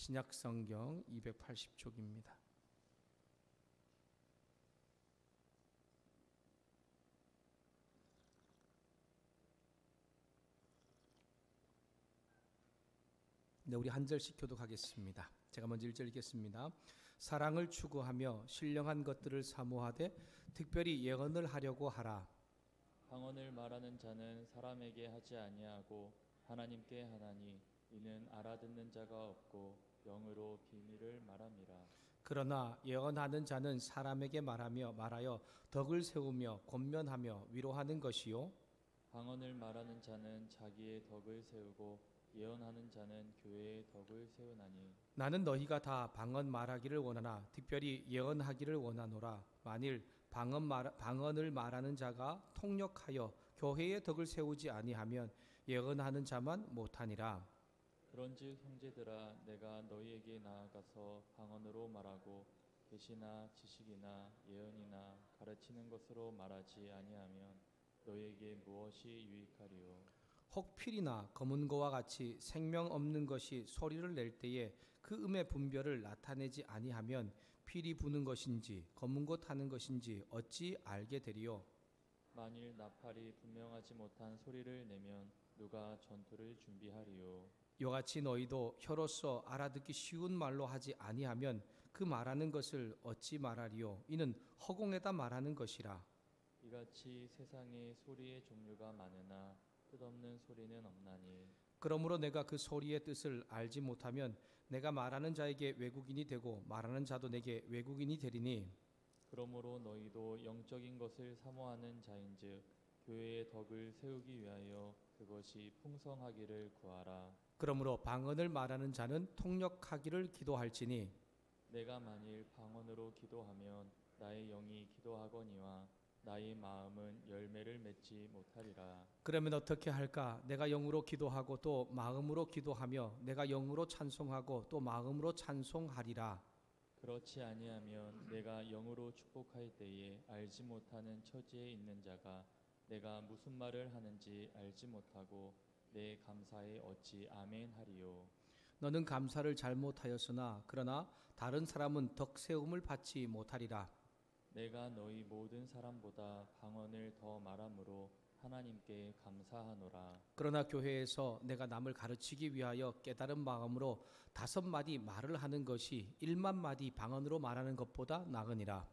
신약성경 280쪽입니다. 네, 우리 한 절씩 교독하겠습니다. 제가 먼저 1절 읽겠습니다. 사랑을 추구하며 신령한 것들을 사모하되 특별히 예언을 하려고 하라. 방언을 말하는 자는 사람에게 하지 아니하고 하나님께 하나니 이는 알아듣는 자가 없고 영으로 비밀을 말함이라. 그러나 예언하는 자는 사람에게 말하여 덕을 세우며 권면하며 위로하는 것이요. 방언을 말하는 자는 자기의 덕을 세우고 예언하는 자는 교회의 덕을 세우나니. 나는 너희가 다 방언 말하기를 원하나 특별히 예언하기를 원하노라. 만일 방언을 말하는 자가 통역하여 교회의 덕을 세우지 아니하면 예언하는 자만 못하니라. 그런즉 형제들아, 내가 너희에게 나아가서 방언으로 말하고 계시나 지식이나 예언이나 가르치는 것으로 말하지 아니하면 너희에게 무엇이 유익하리요? 혹 필이나 검은 거와 같이 생명 없는 것이 소리를 낼 때에 그 음의 분별을 나타내지 아니하면 필이 부는 것인지 검은 것 하는 것인지 어찌 알게 되리요? 만일 나팔이 분명하지 못한 소리를 내면 누가 전투를 준비하리요? 이같이 너희도 혀로서 알아듣기 쉬운 말로 하지 아니하면 그 말하는 것을 어찌 말하리요? 이는 허공에다 말하는 것이라. 이같이 세상에 소리의 종류가 많으나 뜻없는 소리는 없나니. 그러므로 내가 그 소리의 뜻을 알지 못하면 내가 말하는 자에게 외국인이 되고 말하는 자도 내게 외국인이 되리니. 그러므로 너희도 영적인 것을 사모하는 자인즉 교회의 덕을 세우기 위하여 그것이 풍성하기를 구하라. 그러므로 방언을 말하는 자는 통역하기를 기도할지니. 내가 만일 방언으로 기도하면 나의 영이 기도하거니와 나의 마음은 열매를 맺지 못하리라. 그러면 어떻게 할까? 내가 영으로 기도하고 또 마음으로 기도하며 내가 영으로 찬송하고 또 마음으로 찬송하리라. 그렇지 아니하면 내가 영으로 축복할 때에 알지 못하는 처지에 있는 자가 내가 무슨 말을 하는지 알지 못하고 내 감사에 어찌 아멘 하리요? 너는 감사를 잘못하였으나 그러나 다른 사람은 덕세움을 받지 못하리라. 내가 너희 모든 사람보다 방언을 더 말함으로 하나님께 감사하노라. 그러나 교회에서 내가 남을 가르치기 위하여 깨달은 마음으로 5마디 말을 하는 것이 1만 마디 방언으로 말하는 것보다 나으니라.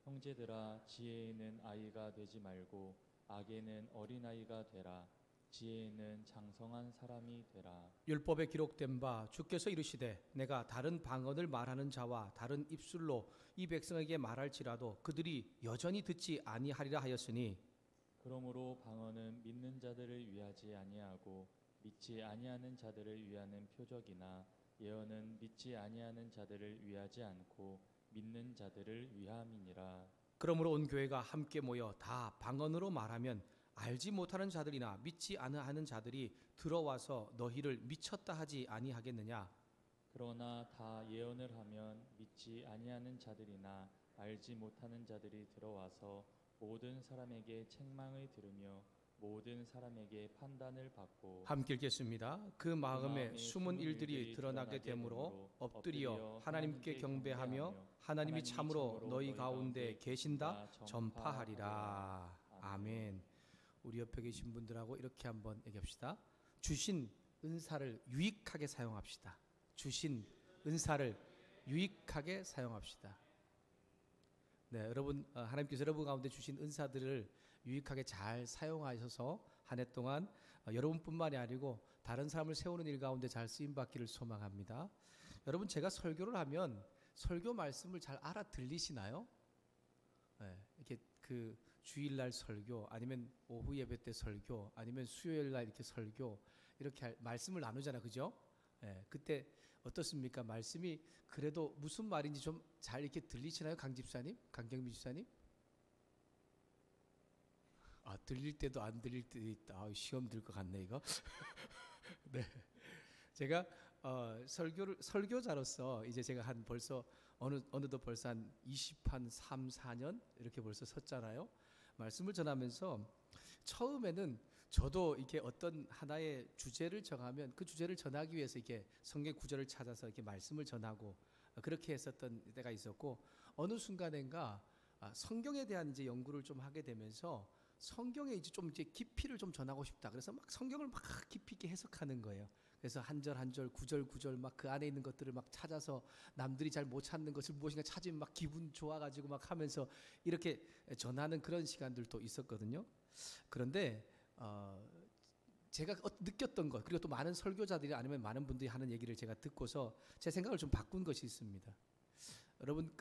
형제들아, 지혜에는 아이가 되지 말고 악에는 어린아이가 되라. 지혜에는 장성한 사람이 되라. 율법에 기록된 바 주께서 이르시되 내가 다른 방언을 말하는 자와 다른 입술로 이 백성에게 말할지라도 그들이 여전히 듣지 아니하리라 하였으니. 그러므로 방언은 믿는 자들을 위하지 아니하고 믿지 아니하는 자들을 위하는 표적이나 예언은 믿지 아니하는 자들을 위하지 않고 믿는 자들을 위함이니라. 그러므로 온 교회가 함께 모여 다 방언으로 말하면 알지 못하는 자들이나 믿지 아니하는 자들이 들어와서 너희를 미쳤다 하지 아니하겠느냐? 그러나 다 예언을 하면 믿지 아니하는 자들이나 알지 못하는 자들이 들어와서 모든 사람에게 책망을 들으며 모든 사람에게 판단을 받고. 함께 읽겠습니다. 그 마음에 숨은 일들이 드러나게 되므로 엎드려 하나님께 경배하며 하나님이 참으로 너희 가운데 계신다 전파하리라. 아멘. 우리 옆에 계신 분들하고 이렇게 한번 얘기합시다. 주신 은사를 유익하게 사용합시다. 주신 은사를 유익하게 사용합시다. 네, 여러분, 하나님께서 여러분 가운데 주신 은사들을 유익하게 잘 사용하셔서 한 해 동안 여러분뿐만이 아니고 다른 사람을 세우는 일 가운데 잘 쓰임 받기를 소망합니다. 여러분, 제가 설교를 하면 설교 말씀을 잘 알아 들리시나요? 네, 이렇게 그 주일날 설교 아니면 오후 예배 때 설교 아니면 수요일날 이렇게 설교 이렇게 말씀을 나누잖아요, 그죠? 네, 그때 어떻습니까? 말씀이 그래도 무슨 말인지 좀 잘 이렇게 들리시나요, 강 집사님, 강경미 집사님? 아, 들릴 때도 안 들릴 때도 있다. 아, 시험 들 것 같네 이거. 네, 제가 설교자로서 이제 제가 한 벌써 어느덧 벌써 한 3, 4년 이렇게 벌써 섰잖아요. 말씀을 전하면서 처음에는 저도 이렇게 어떤 하나의 주제를 정하면 그 주제를 전하기 위해서 이렇게 성경 구절을 찾아서 이렇게 말씀을 전하고 그렇게 했었던 때가 있었고, 어느 순간인가 성경에 대한 이제 연구를 좀 하게 되면서 성경에 이제 좀 이제 깊이를 좀 전하고 싶다. 그래서 막 성경을 막 깊이 있게 해석하는 거예요. 그래서 한 절 한 절, 구절 구절 막 그 안에 있는 것들을 막 찾아서 남들이 잘 못 찾는 것을 무엇인가 찾으면 막 기분 좋아가지고 막 하면서 이렇게 전하는 그런 시간들도 있었거든요. 그런데 제가 느꼈던 것, 그리고 또 많은 설교자들이 아니면 많은 분들이 하는 얘기를 제가 듣고서 제 생각을 좀 바꾼 것이 있습니다. 여러분,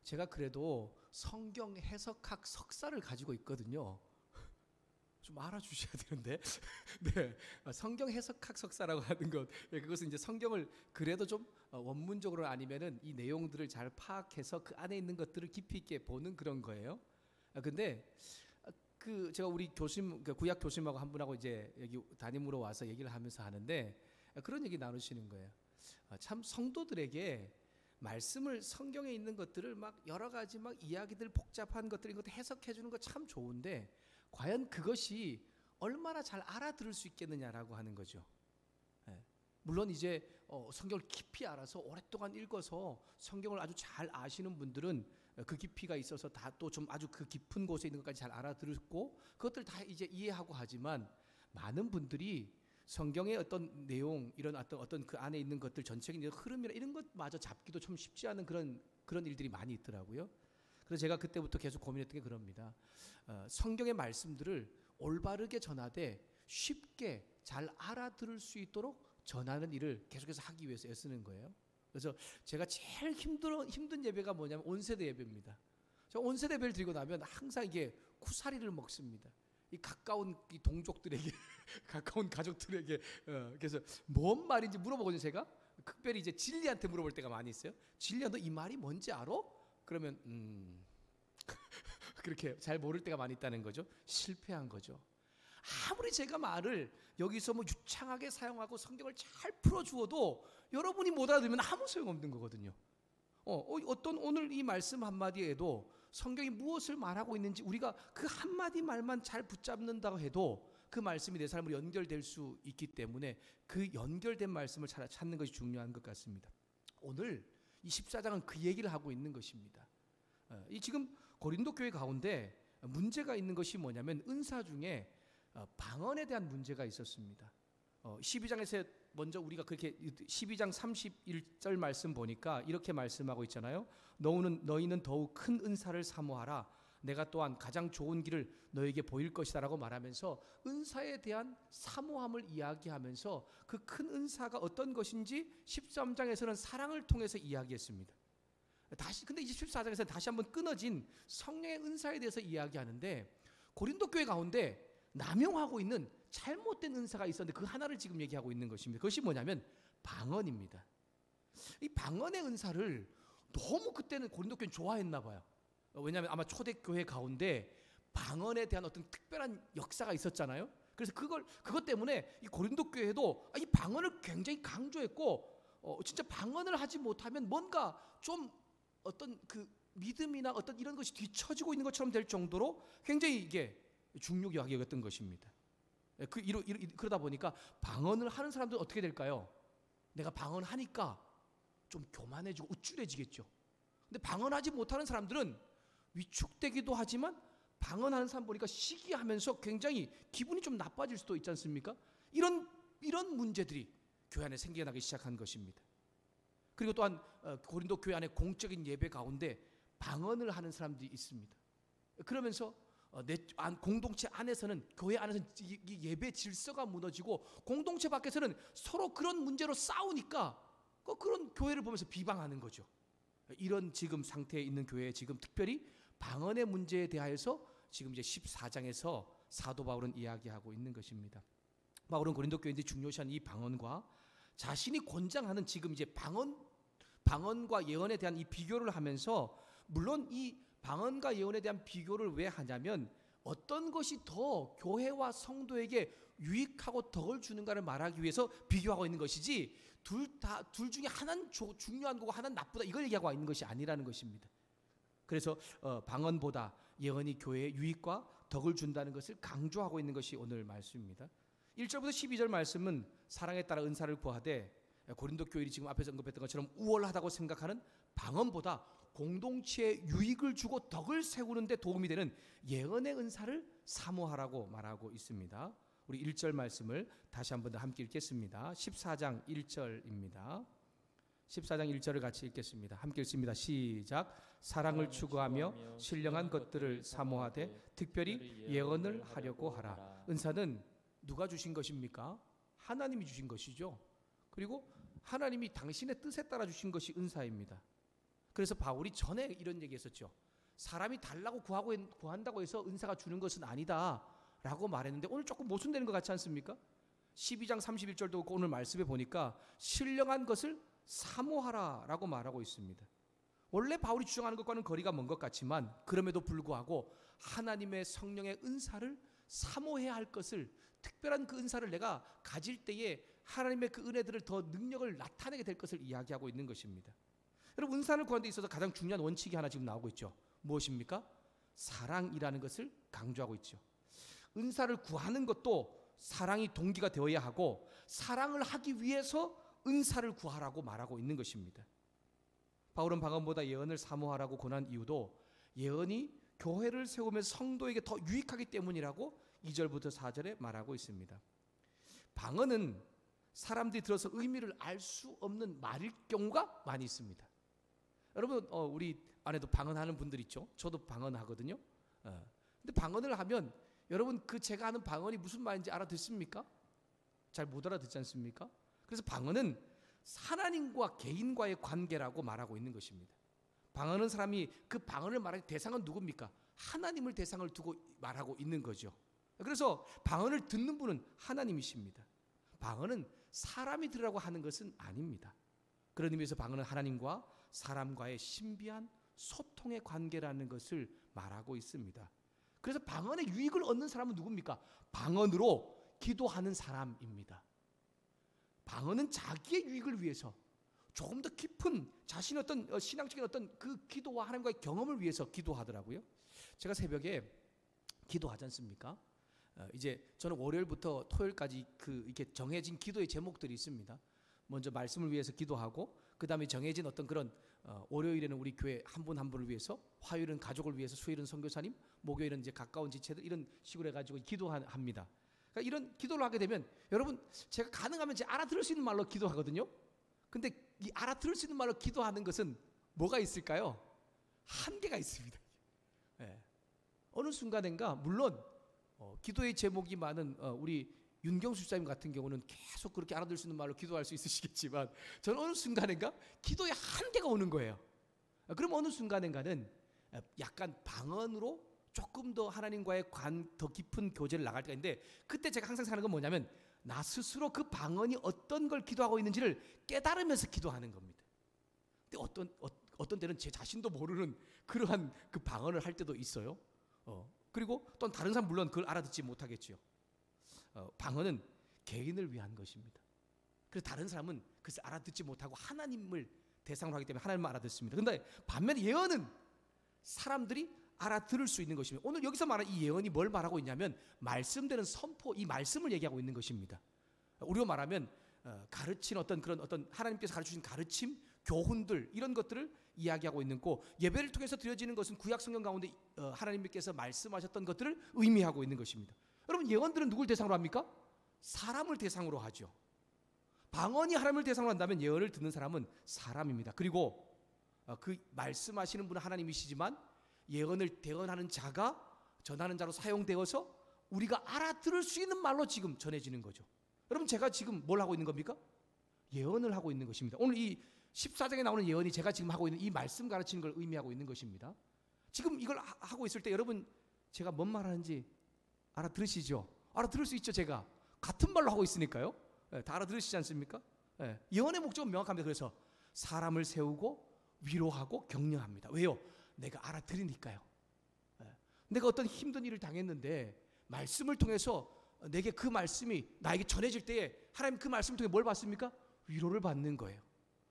제가 그래도 성경 해석학 석사를 가지고 있거든요. 좀 알아주셔야 되는데. 네, 성경 해석학 석사라고 하는 것, 그것은 이제 성경을 그래도 좀 원문적으로 아니면은 이 내용들을 잘 파악해서 그 안에 있는 것들을 깊이 있게 보는 그런 거예요. 근데 제가 우리 교심, 구약 교심하고 한 분하고 이제 여기 담임으로 와서 얘기를 하면서 하는데 그런 얘기 나누시는 거예요. 참 성도들에게 말씀을, 성경에 있는 것들을 막 여러 가지 막 이야기들, 복잡한 것들, 이것도 해석해 주는 거 참 좋은데 과연 그것이 얼마나 잘 알아들을 수 있겠느냐라고 하는 거죠. 물론 이제 성경을 깊이 알아서 오랫동안 읽어서 성경을 아주 잘 아시는 분들은 그 깊이가 있어서 다 또 좀 아주 그 깊은 곳에 있는 것까지 잘 알아들었고 그것들 다 이제 이해하고 하지만, 많은 분들이 성경의 어떤 내용, 이런 어떤 그 안에 있는 것들 전체적인 흐름이나 이런 것마저 잡기도 좀 쉽지 않은 그런 일들이 많이 있더라고요. 그래서 제가 그때부터 계속 고민했던 게 그럽니다. 성경의 말씀들을 올바르게 전하되 쉽게 잘 알아들을 수 있도록 전하는 일을 계속해서 하기 위해서 애쓰는 거예요. 그래서 제가 제일 힘든 예배가 뭐냐면 온세대 예배입니다. 제가 온세대 예배를 드리고 나면 항상 이게 쿠사리를 먹습니다. 이 가까운 이 동족들에게 가까운 가족들에게 그래서 뭔 말인지 물어보거든요. 제가 특별히 이제 진리한테 물어볼 때가 많이 있어요. 진리야, 너 이 말이 뭔지 알아? 그러면 그렇게 잘 모를 때가 많이 있다는 거죠. 실패한 거죠. 아무리 제가 말을 여기서 뭐 유창하게 사용하고 성경을 잘 풀어주어도 여러분이 못 알아들으면 아무 소용없는 거거든요. 어떤 오늘 이 말씀 한마디에도 성경이 무엇을 말하고 있는지 우리가 그 한마디 말만 잘 붙잡는다고 해도 그 말씀이 내 삶으로 연결될 수 있기 때문에 그 연결된 말씀을 찾는 것이 중요한 것 같습니다. 오늘 이 14장은 그 얘기를 하고 있는 것입니다. 이 지금 고린도 교회 가운데 문제가 있는 것이 뭐냐면 은사 중에 방언에 대한 문제가 있었습니다. 12장에서 먼저 우리가 그렇게 12장 31절 말씀 보니까 이렇게 말씀하고 있잖아요. 너희는 더욱 큰 은사를 사모하라. 내가 또한 가장 좋은 길을 너에게 보일 것이다 라고 말하면서 은사에 대한 사모함을 이야기하면서 그 큰 은사가 어떤 것인지 13장에서는 사랑을 통해서 이야기했습니다. 근데 14장에서는 다시 한번 끊어진 성령의 은사에 대해서 이야기하는데, 고린도 교회 가운데 남용하고 있는 잘못된 은사가 있었는데 그 하나를 지금 얘기하고 있는 것입니다. 그것이 뭐냐면 방언입니다. 이 방언의 은사를 너무 그때는 고린도 교회는 좋아했나 봐요. 왜냐하면 아마 초대교회 가운데 방언에 대한 어떤 특별한 역사가 있었잖아요. 그래서 그것 때문에 이 고린도 교회도 이 방언을 굉장히 강조했고, 진짜 방언을 하지 못하면 뭔가 좀 어떤 그 믿음이나 어떤 이런 것이 뒤처지고 있는 것처럼 될 정도로 굉장히 이게 중요하게 여겼던 것입니다. 그러다 보니까 방언을 하는 사람들은 어떻게 될까요? 내가 방언하니까 좀 교만해지고 우쭐해지겠죠. 근데 방언하지 못하는 사람들은 위축되기도 하지만 방언하는 사람 보니까 시기하면서 굉장히 기분이 좀 나빠질 수도 있지 않습니까? 이런 문제들이 교회 안에 생겨나기 시작한 것입니다. 그리고 또한 고린도 교회 안에 공적인 예배 가운데 방언을 하는 사람들이 있습니다. 그러면서 공동체 안에서는, 교회 안에서는 이 예배 질서가 무너지고 공동체 밖에서는 서로 그런 문제로 싸우니까 그런 교회를 보면서 비방하는 거죠. 이런 지금 상태에 있는 교회에 지금 특별히 방언의 문제에 대하여서 지금 이제 14장에서 사도 바울은 이야기하고 있는 것입니다. 바울은 고린도 교회인들이 중요시한 이 방언과 자신이 권장하는 지금 이제 방언과 예언에 대한 이 비교를 하면서, 물론 이 방언과 예언에 대한 비교를 왜 하냐면 어떤 것이 더 교회와 성도에게 유익하고 덕을 주는가를 말하기 위해서 비교하고 있는 것이지, 둘 중에 하나는 중요한 거고 하나는 나쁘다 이걸 얘기하고 있는 것이 아니라는 것입니다. 그래서 방언보다 예언이 교회의 유익과 덕을 준다는 것을 강조하고 있는 것이 오늘 말씀입니다. 1절부터 12절 말씀은 사랑에 따라 은사를 구하되 고린도 교인이 지금 앞에서 언급했던 것처럼 우월하다고 생각하는 방언보다 공동체에 유익을 주고 덕을 세우는 데 도움이 되는 예언의 은사를 사모하라고 말하고 있습니다. 우리 1절 말씀을 다시 한번 더 함께 읽겠습니다. 14장 1절입니다. 14장 1절을 같이 읽겠습니다. 함께 읽습니다. 시작. 사랑을 추구하며 신령한 것들을 사모하되 특별히 예언을 하려고 하라. 은사는 누가 주신 것입니까? 하나님이 주신 것이죠. 그리고 하나님이 당신의 뜻에 따라 주신 것이 은사입니다. 그래서 바울이 전에 이런 얘기했었죠. 사람이 달라고 구한다고 해서 은사가 주는 것은 아니다 라고 말했는데 오늘 조금 모순되는 것 같지 않습니까? 12장 31절도 오늘 말씀에 보니까 신령한 것을 사모하라 라고 말하고 있습니다. 원래 바울이 주장하는 것과는 거리가 먼 것 같지만 그럼에도 불구하고 하나님의 성령의 은사를 사모해야 할 것을, 특별한 그 은사를 내가 가질 때에 하나님의 그 은혜들을 더 능력을 나타내게 될 것을 이야기하고 있는 것입니다. 여러분, 은사를 구하는 데 있어서 가장 중요한 원칙이 하나 지금 나오고 있죠. 무엇입니까? 사랑이라는 것을 강조하고 있죠. 은사를 구하는 것도 사랑이 동기가 되어야 하고 사랑을 하기 위해서 은사를 구하라고 말하고 있는 것입니다. 바울은 방언보다 예언을 사모하라고 권한 이유도 예언이 교회를 세우면서 성도에게 더 유익하기 때문이라고 2절부터 4절에 말하고 있습니다. 방언은 사람들이 들어서 의미를 알 수 없는 말일 경우가 많이 있습니다. 여러분, 우리 안에도 방언하는 분들 있죠. 저도 방언하거든요. 근데 방언을 하면 여러분, 그 제가 하는 방언이 무슨 말인지 알아듣습니까? 잘 못 알아듣지 않습니까? 그래서 방언은 하나님과 개인과의 관계라고 말하고 있는 것입니다. 방언은 사람이 그 방언을 말할 대상은 누굽니까? 하나님을 대상을 두고 말하고 있는 거죠. 그래서 방언을 듣는 분은 하나님이십니다. 방언은 사람이 들으라고 하는 것은 아닙니다. 그런 의미에서 방언은 하나님과 사람과의 신비한 소통의 관계라는 것을 말하고 있습니다. 그래서 방언의 유익을 얻는 사람은 누굽니까? 방언으로 기도하는 사람입니다. 방언은 자기의 유익을 위해서 조금 더 깊은 자신의 어떤 신앙적인 어떤 그 기도와 하나님과의 경험을 위해서 기도하더라고요. 제가 새벽에 기도하지 않습니까? 이제 저는 월요일부터 토요일까지 이렇게 정해진 기도의 제목들이 있습니다. 먼저 말씀을 위해서 기도하고, 그 다음에 정해진 어떤 그런 월요일에는 우리 교회 한 분 한 분을 위해서, 화요일은 가족을 위해서, 수요일은 선교사님, 목요일은 이제 가까운 지체들, 이런 식으로 해가지고 기도합니다. 그러니까 이런 기도를 하게 되면 여러분, 제가 가능하면 제 알아들을 수 있는 말로 기도하거든요. 근데 이 알아들을 수 있는 말로 기도하는 것은 뭐가 있을까요? 한계가 있습니다. 네. 어느 순간인가 물론 기도의 제목이 많은 우리 윤경수 집사님 같은 경우는 계속 그렇게 알아들을 수 있는 말로 기도할 수 있으시겠지만 저는 어느 순간인가 기도의 한계가 오는 거예요. 그럼 어느 순간인가는 약간 방언으로 조금 더 하나님과의 더 깊은 교제를 나갈 때가 있는데, 그때 제가 항상 생각하는 건 뭐냐면 나 스스로 그 방언이 어떤 걸 기도하고 있는지를 깨달으면서 기도하는 겁니다. 근데 어떤 때는 제 자신도 모르는 그러한 그 방언을 할 때도 있어요. 그리고 또 다른 사람 물론 그걸 알아듣지 못하겠죠. 방언은 개인을 위한 것입니다. 그래서 다른 사람은 그것을 알아듣지 못하고 하나님을 대상으로 하기 때문에 하나님만 알아듣습니다. 그런데 반면에 예언은 사람들이 알아들을 수 있는 것입니다. 오늘 여기서 말하는 이 예언이 뭘 말하고 있냐면 말씀되는 선포, 이 말씀을 얘기하고 있는 것입니다. 우리로 말하면 가르친 어떤 하나님께서 가르치신 가르침, 교훈들, 이런 것들을 이야기하고 있는 거고, 예배를 통해서 드려지는 것은 구약 성경 가운데 하나님께서 말씀하셨던 것들을 의미하고 있는 것입니다. 여러분, 예언들은 누굴 대상으로 합니까? 사람을 대상으로 하죠. 방언이 하나님을 대상으로 한다면 예언을 듣는 사람은 사람입니다. 그리고 그 말씀하시는 분은 하나님이시지만 예언을 대언하는 자가 전하는 자로 사용되어서 우리가 알아들을 수 있는 말로 지금 전해지는 거죠. 여러분, 제가 지금 뭘 하고 있는 겁니까? 예언을 하고 있는 것입니다. 오늘 이 14장에 나오는 예언이 제가 지금 하고 있는 이 말씀 가르치는 걸 의미하고 있는 것입니다. 지금 이걸 하고 있을 때 여러분, 제가 뭔 말하는지 알아들으시죠? 알아들을 수 있죠. 제가 같은 말로 하고 있으니까요. 다 알아들으시지 않습니까? 예언의 목적은 명확합니다. 그래서 사람을 세우고 위로하고 격려합니다. 왜요? 내가 알아들으니까요. 내가 어떤 힘든 일을 당했는데 말씀을 통해서 내게 그 말씀이 나에게 전해질 때에 하나님 그 말씀을 통해 뭘 받습니까? 위로를 받는 거예요.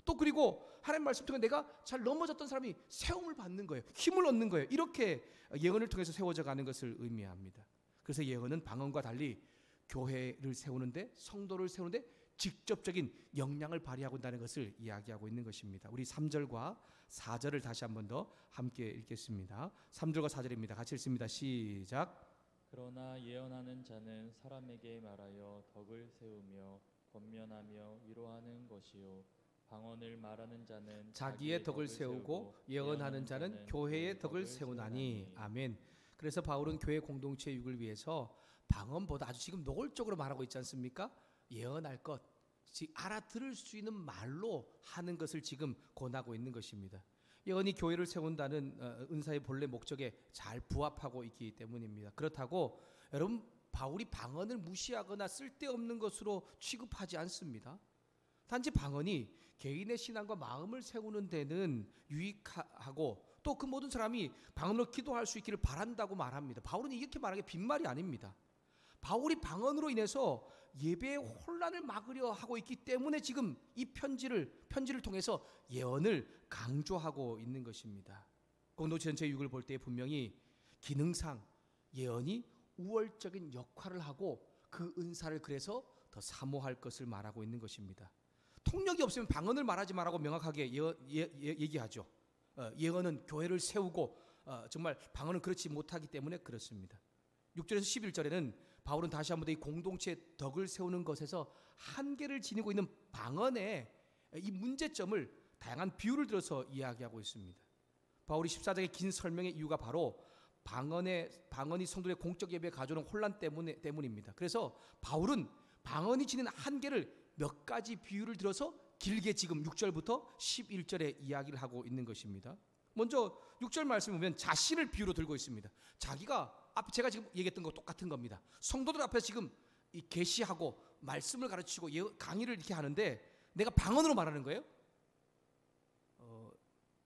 또 그리고 하나님 말씀 통해 내가 잘 넘어졌던 사람이 세움을 받는 거예요. 힘을 얻는 거예요. 이렇게 예언을 통해서 세워져 가는 것을 의미합니다. 그래서 예언은 방언과 달리 교회를 세우는데, 성도를 세우는데 직접적인 영향을 발휘하고 있다는 것을 이야기하고 있는 것입니다. 우리 3절과 4절을 다시 한 번 더 함께 읽겠습니다. 3절과 4절입니다. 같이 읽습니다. 시작. 그러나 예언하는 자는 사람에게 말하여 덕을 세우며 권면하며 위로하는 것이요 방언을 말하는 자는 자기의 덕을 세우고 예언하는 자는 교회의 덕을 세우나니. 아멘. 그래서 바울은 교회 공동체 유익을 위해서 방언보다 아주 지금 노골적으로 말하고 있지 않습니까? 예언할 것, 알아들을 수 있는 말로 하는 것을 지금 권하고 있는 것입니다. 예언이 교회를 세운다는 은사의 본래 목적에 잘 부합하고 있기 때문입니다. 그렇다고 여러분, 바울이 방언을 무시하거나 쓸데없는 것으로 취급하지 않습니다. 단지 방언이 개인의 신앙과 마음을 세우는 데는 유익하고 또 그 모든 사람이 방언으로 기도할 수 있기를 바란다고 말합니다. 바울은 이렇게 말하는 게 빈말이 아닙니다. 바울이 방언으로 인해서 예배의 혼란을 막으려 하고 있기 때문에 지금 이 편지를 통해서 예언을 강조하고 있는 것입니다. 공동체 전체 유익을 볼 때 분명히 기능상 예언이 우월적인 역할을 하고 그 은사를 그래서 더 사모할 것을 말하고 있는 것입니다. 통력이 없으면 방언을 말하지 말라고 명확하게 얘기하죠. 예언은 교회를 세우고 정말 방언은 그렇지 못하기 때문에 그렇습니다. 6절에서 11절에는 바울은 다시 한번 더 이 공동체의 덕을 세우는 것에서 한계를 지니고 있는 방언의 이 문제점을 다양한 비유를 들어서 이야기하고 있습니다. 바울이 14장의 긴 설명의 이유가 바로 방언이 성도의 공적 예배에 가져오는 혼란 때문입니다. 그래서 바울은 방언이 지닌 한계를 몇 가지 비유를 들어서 길게 지금 6절부터 11절에 이야기를 하고 있는 것입니다. 먼저 6절 말씀을 보면 자신을 비유로 들고 있습니다. 자기가 앞에 제가 지금 얘기했던 거 똑같은 겁니다. 성도들 앞에서 지금 계시하고 말씀을 가르치고 강의를 이렇게 하는데 내가 방언으로 말하는 거예요?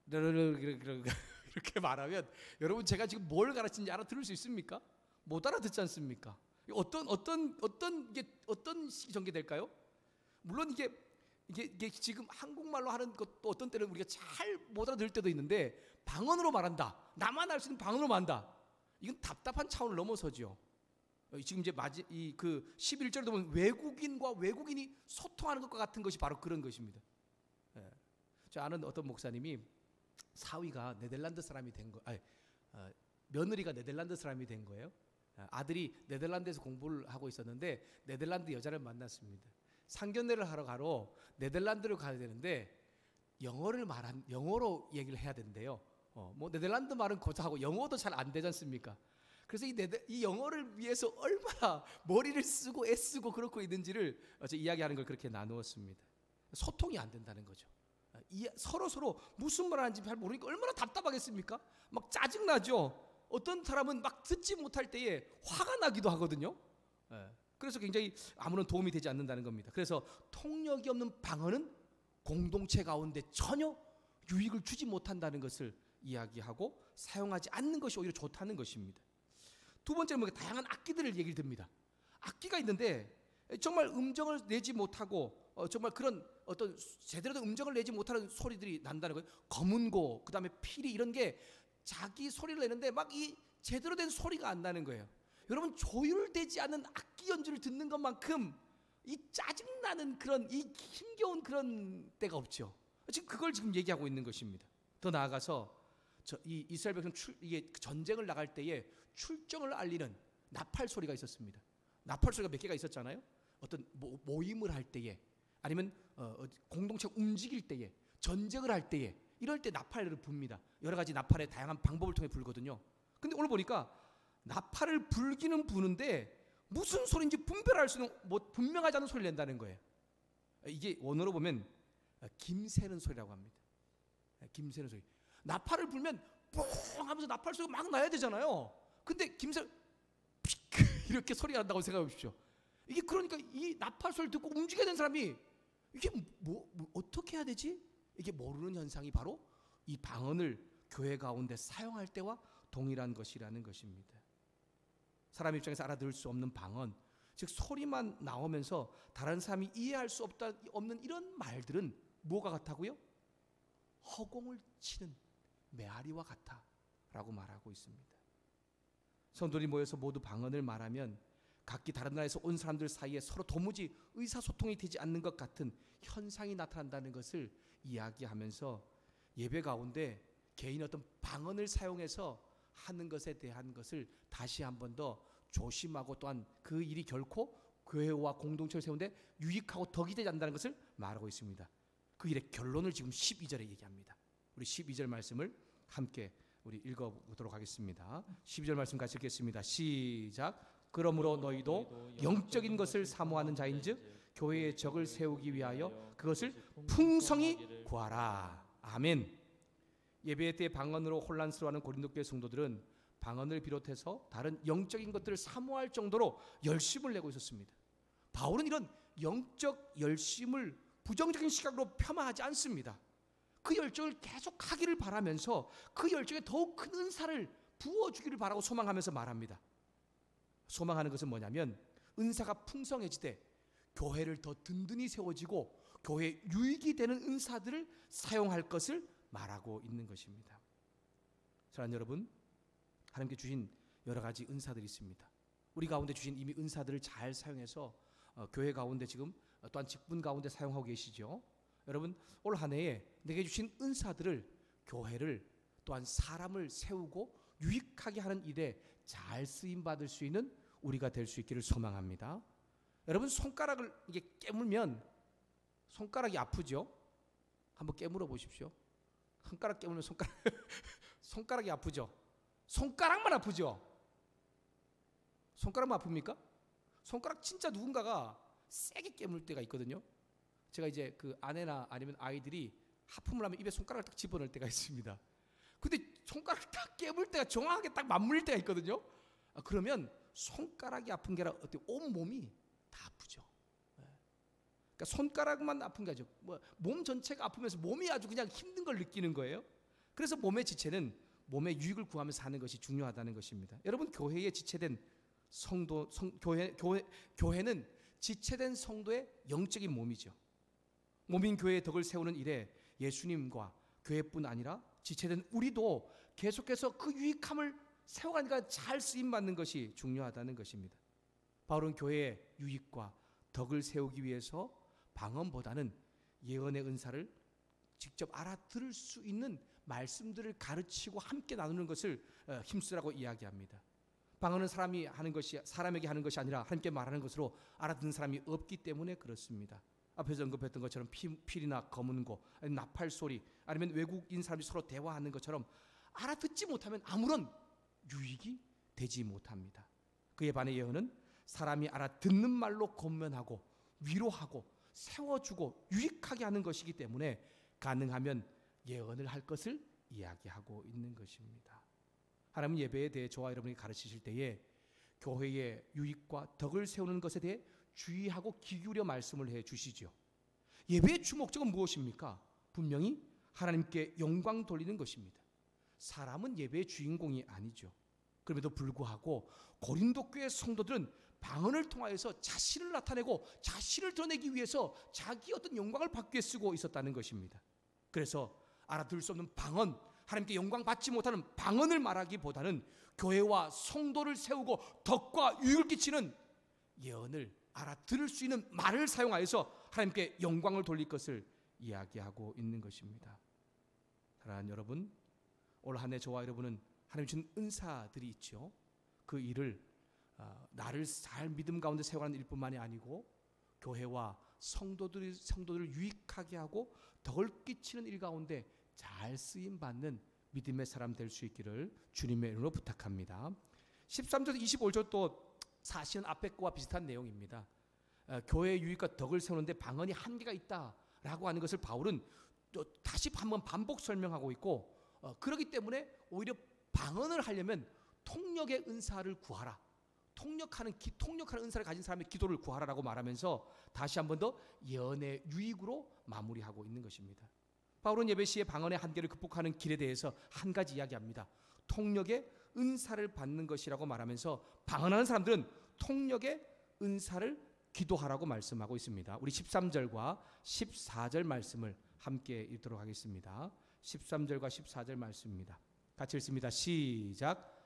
이렇게 말하면 여러분 제가 지금 뭘 가르치는지 알아들을 수 있습니까? 못 알아듣지 않습니까? 어떤 식이 전개될까요? 물론 이게 지금 한국말로 하는 것도 어떤 때는 우리가 잘 못 알아들을 때도 있는데 방언으로 말한다. 나만 알 수 있는 방언으로 말한다. 이건 답답한 차원을 넘어서죠. 지금 이제 그 11절에 보면 외국인과 외국인이 소통하는 것과 같은 것이 바로 그런 것입니다. 저 아는 어떤 목사님이 사위가 네덜란드 사람이 된 거, 며느리가 네덜란드 사람이 된 거예요. 아들이 네덜란드에서 공부를 하고 있었는데 네덜란드 여자를 만났습니다. 상견례를 하러 가러 네덜란드를 가야 되는데 영어로 얘기를 해야 된대요. 뭐 네덜란드 말은 고사하고 영어도 잘 안 되지 않습니까? 그래서 이 영어를 위해서 얼마나 머리를 쓰고 애쓰고 그렇고 있는지를 이야기하는 걸 그렇게 나누었습니다. 소통이 안 된다는 거죠. 서로 무슨 말 하는지 잘 모르니까 얼마나 답답하겠습니까? 막 짜증나죠. 어떤 사람은 막 듣지 못할 때에 화가 나기도 하거든요. 그래서 굉장히 아무런 도움이 되지 않는다는 겁니다. 그래서 통력이 없는 방언은 공동체 가운데 전혀 유익을 주지 못한다는 것을 이야기하고 사용하지 않는 것이 오히려 좋다는 것입니다. 두 번째는 다양한 악기들을 얘기를 듭니다. 악기가 있는데 정말 음정을 내지 못하고 정말 그런 어떤 제대로 된 음정을 내지 못하는 소리들이 난다는 거예요. 검은고, 그 다음에 피리 이런 게 자기 소리를 내는데 막 이 제대로 된 소리가 안 나는 거예요. 여러분 조율되지 않은 악기 연주를 듣는 것만큼 이 짜증나는 그런 이 힘겨운 그런 때가 없죠. 지금 그걸 지금 얘기하고 있는 것입니다. 더 나아가서 이 이스라엘 백성 이게 전쟁을 나갈 때에 출정을 알리는 나팔 소리가 있었습니다. 나팔 소리가 몇 개가 있었잖아요. 어떤 모임을 할 때에 아니면 공동체가 움직일 때에 전쟁을 할 때에 이럴 때 나팔을 붑니다. 여러 가지 나팔의 다양한 방법을 통해 불거든요. 근데 오늘 보니까 나팔을 불기는 부는데 무슨 소리인지 분별할 수는 분명하지 않은 소리를 낸다는 거예요. 이게 원어로 보면 김새는 소리라고 합니다. 김새는 소리. 나팔을 불면 뽕 하면서 나팔 소리가 막 나야 되잖아요. 근데 김새 이렇게 소리가 난다고 생각해 보십시오. 이게 그러니까 이 나팔 소리를 듣고 움직여야 되는 사람이 이게 어떻게 해야 되지? 이게 모르는 현상이 바로 이 방언을 교회 가운데 사용할 때와 동일한 것이라는 것입니다. 사람 입장에서 알아들을 수 없는 방언, 즉 소리만 나오면서 다른 사람이 이해할 수 없는 이런 말들은 뭐가 같다고요? 허공을 치는 메아리와 같아 라고 말하고 있습니다. 성도들이 모여서 모두 방언을 말하면 각기 다른 나라에서 온 사람들 사이에 서로 도무지 의사소통이 되지 않는 것 같은 현상이 나타난다는 것을 이야기하면서 예배 가운데 개인 어떤 방언을 사용해서 하는 것에 대한 것을 다시 한 번 더 조심하고, 또한 그 일이 결코 교회와 공동체를 세우는데 유익하고 덕이 되지 않는다는 것을 말하고 있습니다. 그 일의 결론을 지금 12절에 얘기합니다. 우리 12절 말씀을 함께 우리 읽어보도록 하겠습니다. 12절 말씀 같이 읽겠습니다. 시작. 그러므로 너희도 영적인 것을 사모하는 자인즉 교회의 적을 세우기 위하여 그것을 풍성히 구하라. 아멘. 예배 때 방언으로 혼란스러워하는 고린도 교회 성도들은 방언을 비롯해서 다른 영적인 것들을 사모할 정도로 열심을 내고 있었습니다. 바울은 이런 영적 열심을 부정적인 시각으로 폄하하지 않습니다. 그 열정을 계속 하기를 바라면서 그 열정에 더욱 큰 은사를 부어주기를 바라고 소망하면서 말합니다. 소망하는 것은 뭐냐면 은사가 풍성해지되 교회를 더 든든히 세워지고 교회에 유익이 되는 은사들을 사용할 것을 말하고 있는 것입니다. 사랑하는 여러분, 하나님께 주신 여러 가지 은사들이 있습니다. 우리 가운데 주신 이미 은사들을 잘 사용해서 교회 가운데 지금 또한 직분 가운데 사용하고 계시죠. 여러분, 올 한 해에 내게 주신 은사들을 교회를 또한 사람을 세우고 유익하게 하는 일에 잘 쓰임 받을 수 있는 우리가 될 수 있기를 소망합니다. 여러분, 손가락을 이게 깨물면 손가락이 아프죠? 한번 깨물어 보십시오. 손가락 깨물면 손가락이 아프죠? 손가락만 아프죠? 손가락만 아픕니까? 손가락 진짜 누군가가 세게 깨물 때가 있거든요. 제가 이제 그 아내나 아니면 아이들이 하품을 하면 입에 손가락을 딱 집어넣을 때가 있습니다. 근데 손가락을 딱 깨물 때가 정확하게 딱 맞물릴 때가 있거든요. 그러면 손가락이 아픈 게 아니라 어떻게 온몸이 다 아프죠. 그러니까 손가락만 아픈 게 아니죠. 몸 전체가 아프면서 몸이 아주 그냥 힘든 걸 느끼는 거예요. 그래서 몸의 지체는 몸의 유익을 구하면서 사는 것이 중요하다는 것입니다. 여러분, 교회에 지체된 성도, 교회는 지체된 성도의 영적인 몸이죠. 몸인 교회의 덕을 세우는 일에 예수님과 교회뿐 아니라 지체된 우리도 계속해서 그 유익함을 세워가니까 잘 쓰임받는 것이 중요하다는 것입니다. 바울은 교회의 유익과 덕을 세우기 위해서 방언보다는 예언의 은사를 직접 알아들을 수 있는 말씀들을 가르치고 함께 나누는 것을 힘쓰라고 이야기합니다. 방언은 사람에게 하는 것이 아니라 하나님께 말하는 것으로 알아듣는 사람이 없기 때문에 그렇습니다. 앞에서 언급했던 것처럼 필이나 검은고, 나팔 소리, 아니면 외국인 사람이 서로 대화하는 것처럼 알아듣지 못하면 아무런 유익이 되지 못합니다. 그에 반해 예언은 사람이 알아듣는 말로 권면하고 위로하고 세워주고 유익하게 하는 것이기 때문에 가능하면 예언을 할 것을 이야기하고 있는 것입니다. 하나님 예배에 대해 저와 여러분이 가르치실 때에 교회의 유익과 덕을 세우는 것에 대해 주의하고 귀 기울여 말씀을 해 주시죠. 예배의 주목적은 무엇입니까? 분명히 하나님께 영광 돌리는 것입니다. 사람은 예배의 주인공이 아니죠. 그럼에도 불구하고 고린도 교회 성도들은 방언을 통하여서 자신을 나타내고 자신을 드러내기 위해서 자기 어떤 영광을 받기 위해 쓰고 있었다는 것입니다. 그래서 알아들을 수 없는 방언, 하나님께 영광 받지 못하는 방언을 말하기보다는 교회와 성도를 세우고 덕과 유익을 끼치는 예언을 알아들을 수 있는 말을 사용하여서 하나님께 영광을 돌릴 것을 이야기하고 있는 것입니다. 사랑하는 여러분, 올 한 해 저와 여러분은 하나님 주신 은사들이 있죠. 그 일을 나를 잘 믿음 가운데 세워가는 일뿐만이 아니고 교회와 성도들을 유익하게 하고 덕을 끼치는 일 가운데 잘 쓰임받는 믿음의 사람 될 수 있기를 주님의 이름으로 부탁합니다. 13절 25절 또 사실은 앞에 거와 비슷한 내용입니다. 교회의 유익과 덕을 세우는데 방언이 한계가 있다라고 하는 것을 바울은 또 다시 한번 반복 설명하고 있고, 그렇기 때문에 오히려 방언을 하려면 통역의 은사를 구하라, 통역하는 은사를 가진 사람의 기도를 구하라라고 말하면서 다시 한번 더 예언의 유익으로 마무리하고 있는 것입니다. 바울은 예배 시에 방언의 한계를 극복하는 길에 대해서 한 가지 이야기합니다. 통역의 은사를 받는 것이라고 말하면서 방언하는 사람들은 통역의 은사를 기도하라고 말씀하고 있습니다. 우리 13절과 14절 말씀을 함께 읽도록 하겠습니다. 13절과 14절 말씀입니다. 같이 읽습니다. 시작.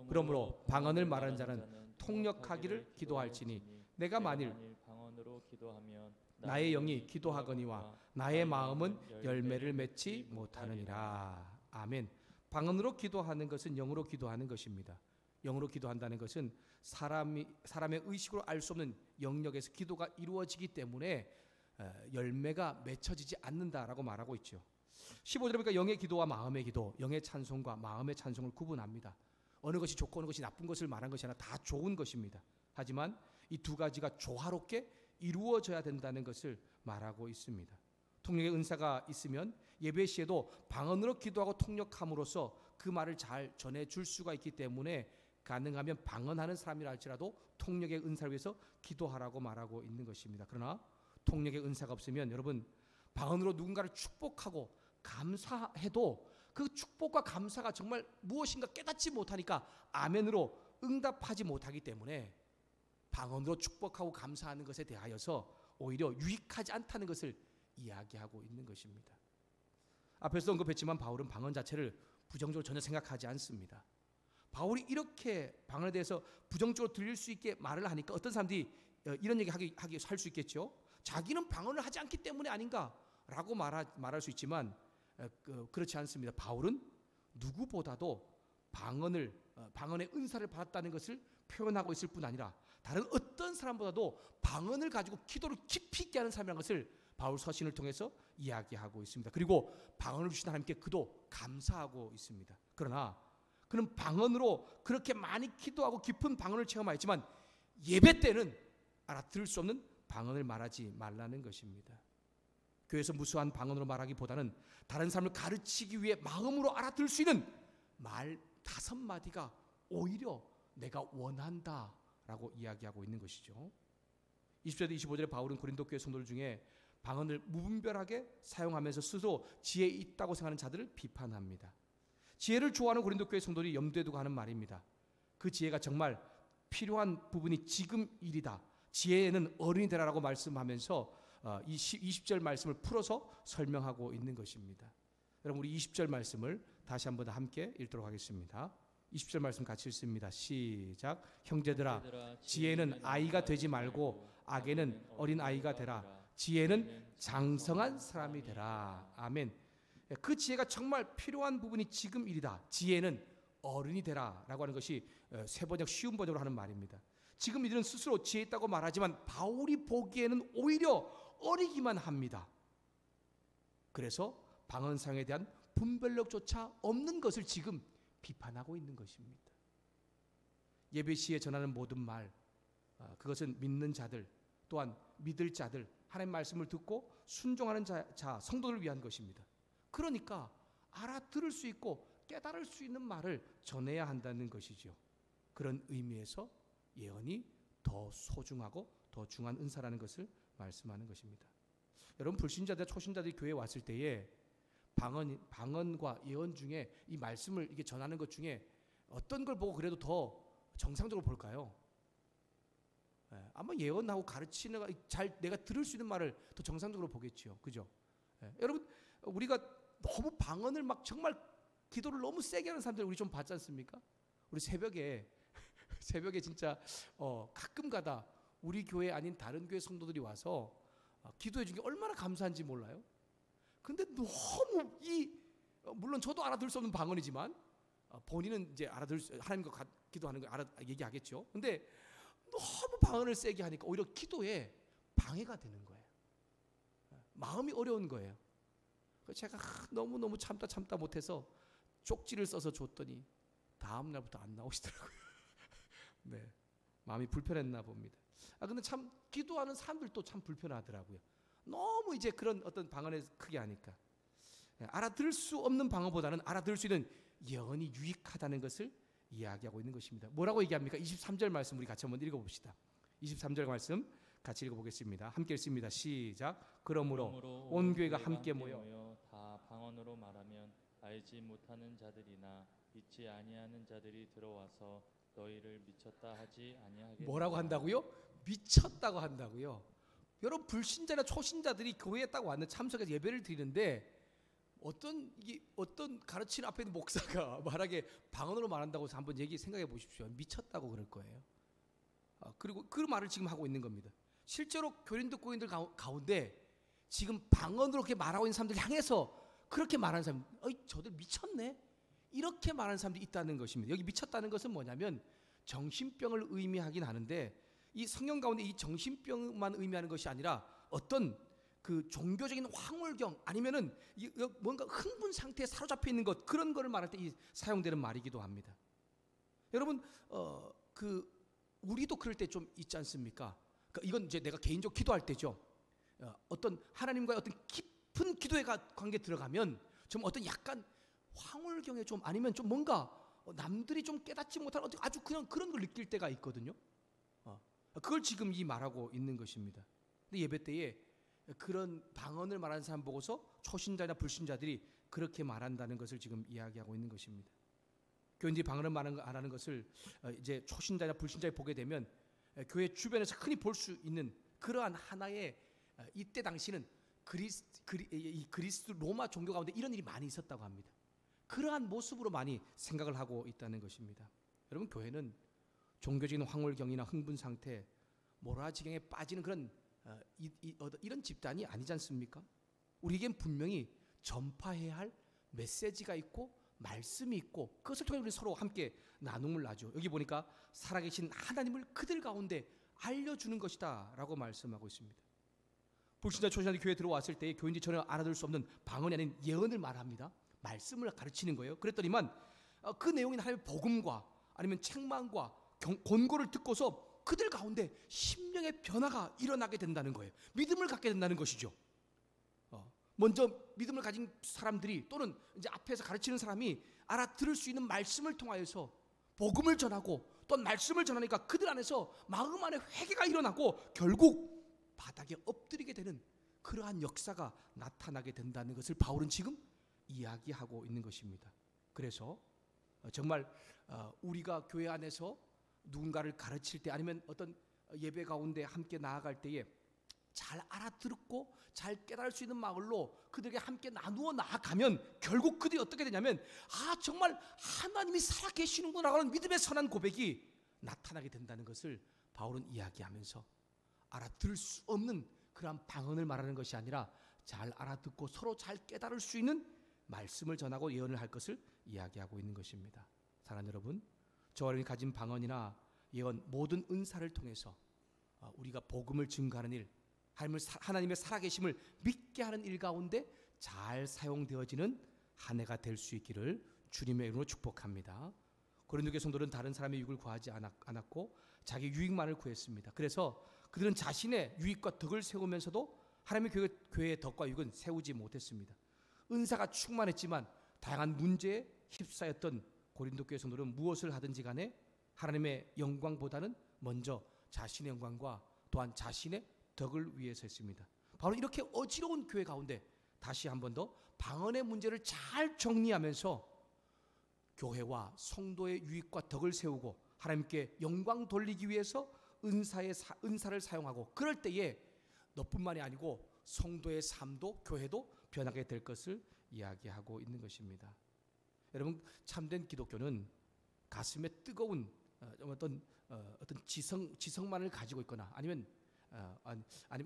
그러므로 방언을 말하는 자는 통역하기를 기도할지니 내가 만일 방언으로 기도하면 나의 영이 기도하거니와 나의 마음은 열매를 맺지 못하느니라. 아멘. 방언으로 기도하는 것은 영으로 기도하는 것입니다. 영으로 기도한다는 것은 사람의 의식으로 알 수 없는 영역에서 기도가 이루어지기 때문에 열매가 맺혀지지 않는다라고 말하고 있죠. 15절에 보니까 영의 기도와 마음의 기도, 영의 찬송과 마음의 찬송을 구분합니다. 어느 것이 좋고 어느 것이 나쁜 것을 말한 것이 아니라 다 좋은 것입니다. 하지만 이 두 가지가 조화롭게 이루어져야 된다는 것을 말하고 있습니다. 통역의 은사가 있으면 예배 시에도 방언으로 기도하고 통역함으로써 그 말을 잘 전해줄 수가 있기 때문에 가능하면 방언하는 사람이라 할지라도 통역의 은사를 위해서 기도하라고 말하고 있는 것입니다. 그러나 통역의 은사가 없으면 여러분 방언으로 누군가를 축복하고 감사해도 그 축복과 감사가 정말 무엇인가 깨닫지 못하니까 아멘으로 응답하지 못하기 때문에 방언으로 축복하고 감사하는 것에 대하여서 오히려 유익하지 않다는 것을 이야기하고 있는 것입니다. 앞에서 언급했지만 바울은 방언 자체를 부정적으로 전혀 생각하지 않습니다. 바울이 이렇게 방언에 대해서 부정적으로 들릴 수 있게 말을 하니까 어떤 사람들이 이런 얘기 할 수 있겠죠. 자기는 방언을 하지 않기 때문에 아닌가라고 말할 수 있지만 그렇지 않습니다. 바울은 누구보다도 방언의 은사를 받았다는 것을 표현하고 있을 뿐 아니라 다른 어떤 사람보다도 방언을 가지고 기도를 깊이 있게 하는 사람이라는 것을 바울 서신을 통해서 이야기하고 있습니다. 그리고 방언을 주신 하나님께 그도 감사하고 있습니다. 그러나 그는 방언으로 그렇게 많이 기도하고 깊은 방언을 체험하였지만 예배 때는 알아들을 수 없는 방언을 말하지 말라는 것입니다. 교회에서 무수한 방언으로 말하기보다는 다른 사람을 가르치기 위해 마음으로 알아들을 수 있는 말 5마디가 오히려 내가 원한다라고 이야기하고 있는 것이죠. 20절에 25절에 바울은 고린도 교회 성도들 중에 방언을 무분별하게 사용하면서 스스로 지혜 있다고 생각하는 자들을 비판합니다. 지혜를 좋아하는 고린도 교회 성도들이 염두에 두고 하는 말입니다. 그 지혜가 정말 필요한 부분이 지금 일이다. 지혜는 어른이 되라라고 말씀하면서 20절 말씀을 풀어서 설명하고 있는 것입니다. 여러분 우리 20절 말씀을 다시 한번 함께 읽도록 하겠습니다. 20절 말씀 같이 읽습니다. 시작. 형제들아 지혜는 아이가 되지 말고 악에는 어린 아이가 되라. 지혜는 장성한 사람이 되라. 아멘. 그 지혜가 정말 필요한 부분이 지금 일이다. 지혜는 어른이 되라 라고 하는 것이 새 번역 쉬운 번역으로 하는 말입니다. 지금 이들은 스스로 지혜 있다고 말하지만 바울이 보기에는 오히려 어리기만 합니다. 그래서 방언상에 대한 분별력조차 없는 것을 지금 비판하고 있는 것입니다. 예배 시에 전하는 모든 말, 그것은 믿는 자들 또한 믿을 자들 하나님의 말씀을 듣고 순종하는 자 성도를 위한 것입니다. 그러니까 알아들을 수 있고 깨달을 수 있는 말을 전해야 한다는 것이죠. 그런 의미에서 예언이 더 소중하고 더 중요한 은사라는 것을 말씀하는 것입니다. 여러분 불신자들 초신자들이 교회에 왔을 때에 방언과 예언 중에 이 말씀을 이게 전하는 것 중에 어떤 걸 보고 그래도 더 정상적으로 볼까요? 아마 예언하고 가르치는 잘 내가 들을 수 있는 말을 더 정상적으로 보겠죠. 그죠? 여러분 우리가 너무 방언을 막 정말 기도를 너무 세게 하는 사람들 우리 좀 봤지 않습니까? 우리 새벽에 진짜 가끔가다 우리 교회 아닌 다른 교회 성도들이 와서 기도해 준 게 얼마나 감사한지 몰라요? 근데 너무 물론 저도 알아들을 수 없는 방언이지만 본인은 이제 하나님과 기도하는 거 얘기하겠죠. 근데 너무 방언을 세게 하니까 오히려 기도에 방해가 되는 거예요. 마음이 어려운 거예요. 제가 너무 참다 못해서 쪽지를 써서 줬더니 다음 날부터 안 나오시더라고요. 네, 마음이 불편했나 봅니다. 근데 참 기도하는 사람들도 참 불편하더라고요. 너무 이제 그런 어떤 방언을 크게 하니까 알아들을 수 없는 방언보다는 알아들을 수 있는 예언이 유익하다는 것을 이야기하고 있는 것입니다. 뭐라고 얘기합니까? 23절 말씀 우리 같이 한번 읽어봅시다. 23절 말씀 같이 읽어보겠습니다. 함께 읽습니다. 시작. 그러므로 온 교회가 함께 모여 다 방언으로 말하면 알지 못하는 자들이나 믿지 아니하는 자들이 들어와서 너희를 미쳤다 하지 아니하겠느냐. 뭐라고 한다고요? 미쳤다고 한다고요. 여러분, 불신자나 초신자들이 교회에 딱 왔는 참석해서 예배를 드리는데 어떤 가르치는 앞에 있는 목사가 말하게 방언으로 말한다고 해서 한번 생각해 보십시오. 미쳤다고 그럴 거예요. 그리고 그 말을 지금 하고 있는 겁니다. 실제로 교인들 교인들 가운데 지금 방언으로 그렇게 말하고 있는 사람들 향해서 그렇게 말하는 사람, 저들 미쳤네, 이렇게 말하는 사람들이 있다는 것입니다. 여기 미쳤다는 것은 뭐냐면 정신병을 의미하긴 하는데, 이 성경 가운데 이 정신병만 의미하는 것이 아니라 어떤 그 종교적인 황홀경, 아니면은 뭔가 흥분 상태에 사로잡혀 있는 것, 그런 거를 말할 때 사용되는 말이기도 합니다. 여러분, 우리도 그럴 때 좀 있지 않습니까? 이건 이제 내가 개인적으로 기도할 때죠. 어떤 하나님과의 어떤 깊은 기도의 관계에 들어가면 좀 어떤 약간 황홀경에 좀, 아니면 좀 뭔가 남들이 좀 깨닫지 못할 아주 그냥 그런 걸 느낄 때가 있거든요. 그걸 지금 말하고 있는 것입니다. 근데 예배 때에 그런 방언을 말하는 사람 보고서 초신자나 불신자들이 그렇게 말한다는 것을 지금 이야기하고 있는 것입니다. 교인들이 방언을 말하는 것을 이제 초신자나 불신자에 보게 되면 교회 주변에서 흔히 볼 수 있는 그러한 하나의, 이때 당시는 그리스 로마 종교 가운데 이런 일이 많이 있었다고 합니다. 그러한 모습으로 많이 생각을 하고 있다는 것입니다. 여러분, 교회는 종교적인 황홀경이나 흥분 상태, 몰아지경에 빠지는 그런 이런 집단이 아니지 않습니까? 우리에겐 분명히 전파해야 할 메시지가 있고 말씀이 있고, 그것을 통해 우리 서로 함께 나눔을 나죠. 여기 보니까 살아계신 하나님을 그들 가운데 알려주는 것이다 라고 말씀하고 있습니다. 불신자 초신자들이 교회에 들어왔을 때 교인들이 전혀 알아들 수 없는 방언이 아닌 예언을 말합니다. 말씀을 가르치는 거예요. 그랬더니만 그 내용인 하나님의 복음과 아니면 책망과 권고를 듣고서 그들 가운데 심령의 변화가 일어나게 된다는 거예요. 믿음을 갖게 된다는 것이죠. 먼저 믿음을 가진 사람들이, 또는 이제 앞에서 가르치는 사람이 알아들을 수 있는 말씀을 통하여서 복음을 전하고, 또 말씀을 전하니까 그들 안에서 마음 안에 회개가 일어나고 결국 바닥에 엎드리게 되는 그러한 역사가 나타나게 된다는 것을 바울은 지금 이야기하고 있는 것입니다. 그래서 정말 우리가 교회 안에서 누군가를 가르칠 때, 아니면 어떤 예배 가운데 함께 나아갈 때에 잘 알아듣고 잘 깨달을 수 있는 마을로 그들에게 함께 나누어 나아가면 결국 그들이 어떻게 되냐면, 정말 하나님이 살아계시는구나 하는 믿음의 선한 고백이 나타나게 된다는 것을 바울은 이야기하면서, 알아들을 수 없는 그러한 방언을 말하는 것이 아니라 잘 알아듣고 서로 잘 깨달을 수 있는 말씀을 전하고 예언을 할 것을 이야기하고 있는 것입니다. 사랑하는 여러분, 저와 가진 방언이나 예언, 모든 은사를 통해서 우리가 복음을 증거하는 일, 하나님의 살아계심을 믿게 하는 일 가운데 잘 사용되어지는 한 해가 될 수 있기를 주님의 이름으로 축복합니다. 고린도 교회 성도들은 다른 사람의 유익을 구하지 않았고 자기 유익만을 구했습니다. 그래서 그들은 자신의 유익과 덕을 세우면서도 하나님의 교회의 덕과 유익은 세우지 못했습니다. 은사가 충만했지만 다양한 문제에 휩싸였던 고린도 교회 성도들은 무엇을 하든지 간에 하나님의 영광보다는 먼저 자신의 영광과 또한 자신의 덕을 위해서 했습니다. 바로 이렇게 어지러운 교회 가운데 다시 한 번 더 방언의 문제를 잘 정리하면서 교회와 성도의 유익과 덕을 세우고 하나님께 영광 돌리기 위해서 은사를 사용하고, 그럴 때에 너뿐만이 아니고 성도의 삶도 교회도 변하게 될 것을 이야기하고 있는 것입니다. 여러분, 참된 기독교는 가슴에 뜨거운 어떤 지성만을 가지고 있거나, 아니면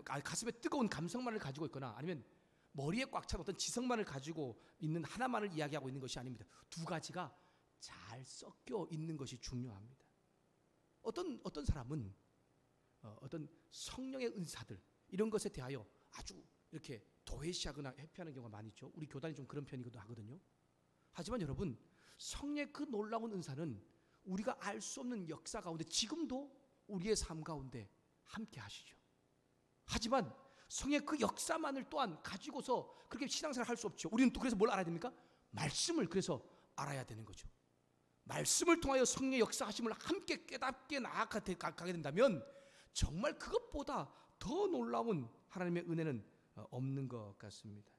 가슴에 뜨거운 감성만을 가지고 있거나, 아니면 머리에 꽉 찬 어떤 지성만을 가지고 있는 하나만을 이야기하고 있는 것이 아닙니다. 두 가지가 잘 섞여 있는 것이 중요합니다. 어떤 사람은 어떤 성령의 은사들, 이런 것에 대하여 아주 이렇게 도외시하거나 회피하는 경우가 많이 있죠. 우리 교단이 좀 그런 편이기도 하거든요. 하지만 여러분, 성령의 그 놀라운 은사는 우리가 알 수 없는 역사 가운데 지금도 우리의 삶 가운데 함께 하시죠. 하지만 성령의 그 역사만을 또한 가지고서 그렇게 신앙생활을 할 수 없죠. 우리는 또 그래서 뭘 알아야 됩니까? 말씀을 그래서 알아야 되는 거죠. 말씀을 통하여 성령의 역사하심을 함께 깨닫게 나아가게 된다면 정말 그것보다 더 놀라운 하나님의 은혜는 없는 것 같습니다.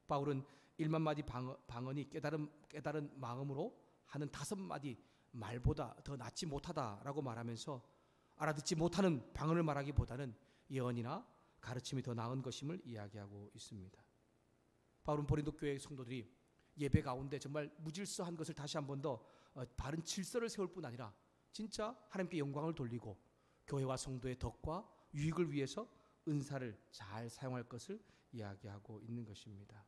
바울은 1만 마디 방언이 깨달은 마음으로 하는 5마디 말보다 더 낫지 못하다라고 말하면서, 알아듣지 못하는 방언을 말하기보다는 예언이나 가르침이 더 나은 것임을 이야기하고 있습니다. 바울은 고린도 교회 성도들이 예배 가운데 정말 무질서한 것을 다시 한 번 더 바른 질서를 세울 뿐 아니라 진짜 하나님께 영광을 돌리고 교회와 성도의 덕과 유익을 위해서 은사를 잘 사용할 것을 이야기하고 있는 것입니다.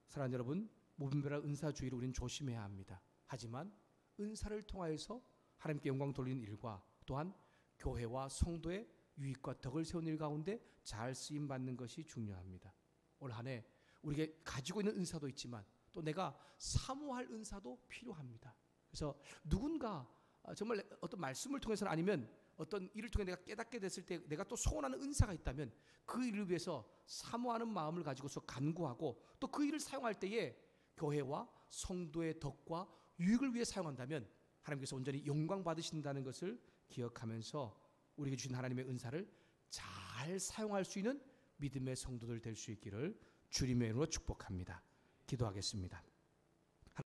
사랑하는 여러분, 무분별한 은사주의를 우리는 조심해야 합니다. 하지만 은사를 통하여서 하나님께 영광 돌리는 일과 또한 교회와 성도의 유익과 덕을 세우는 일 가운데 잘 쓰임받는 것이 중요합니다. 올 한 해 우리에게 가지고 있는 은사도 있지만 또 내가 사모할 은사도 필요합니다. 그래서 누군가 정말 어떤 말씀을 통해서는 아니면 어떤 일을 통해 내가 깨닫게 됐을 때 내가 또 소원하는 은사가 있다면 그 일을 위해서 사모하는 마음을 가지고서 간구하고 또 그 일을 사용할 때에 교회와 성도의 덕과 유익을 위해 사용한다면 하나님께서 온전히 영광 받으신다는 것을 기억하면서 우리에게 주신 하나님의 은사를 잘 사용할 수 있는 믿음의 성도들 될 수 있기를 주님의 이름으로 축복합니다. 기도하겠습니다.